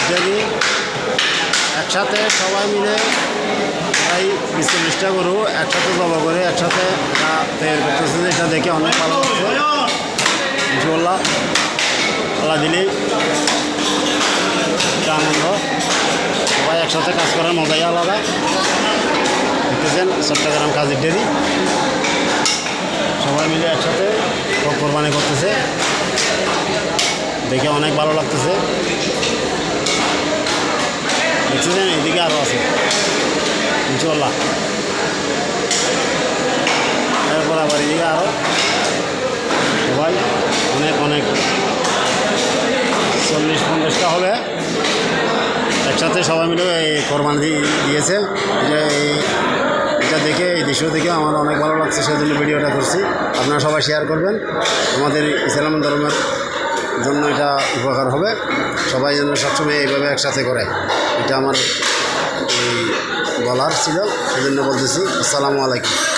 কাজী একসাথে সবাই মিলে প্রায় 40-40টা গরু একসাথে জবা করে একসাথে তৈরি করতেছে। এটা দেখে অনেক ভালো লাগছে। ইনশাআল্লাহ আল্লাহ দিলেই একটা আনন্দ। সবাই একসাথে কাজ করার মজাই আলাদা। দেখতেছেন চট্টগ্রাম কাজীর ডেরি সবাই মিলে একসাথে কোরবানি করতেছে, দেখে অনেক ভালো লাগতেছে। দেখতেছেন এইদিকে আরও আছে ইনশাআল্লাহ। এরপর আবার এদিকে আরও সবাই অনেক অনেক 40-50টা হবে একসাথে সবাই মিলে এই কোরবানি দিয়েছে। এটা দেখে এই দৃশ্য দেখে আমার অনেক ভালো লাগছে, সেজন্য ভিডিওটা করছি। আপনারা সবাই শেয়ার করবেন, আমাদের ইসলাম ধর্মের জন্য এটা উপকার হবে। সবাই যেন সবসময় এইভাবে একসাথে করে, এটা আমার এই বলার ছিল, সেজন্য বলতেছি। আসসালামু আলাইকুম।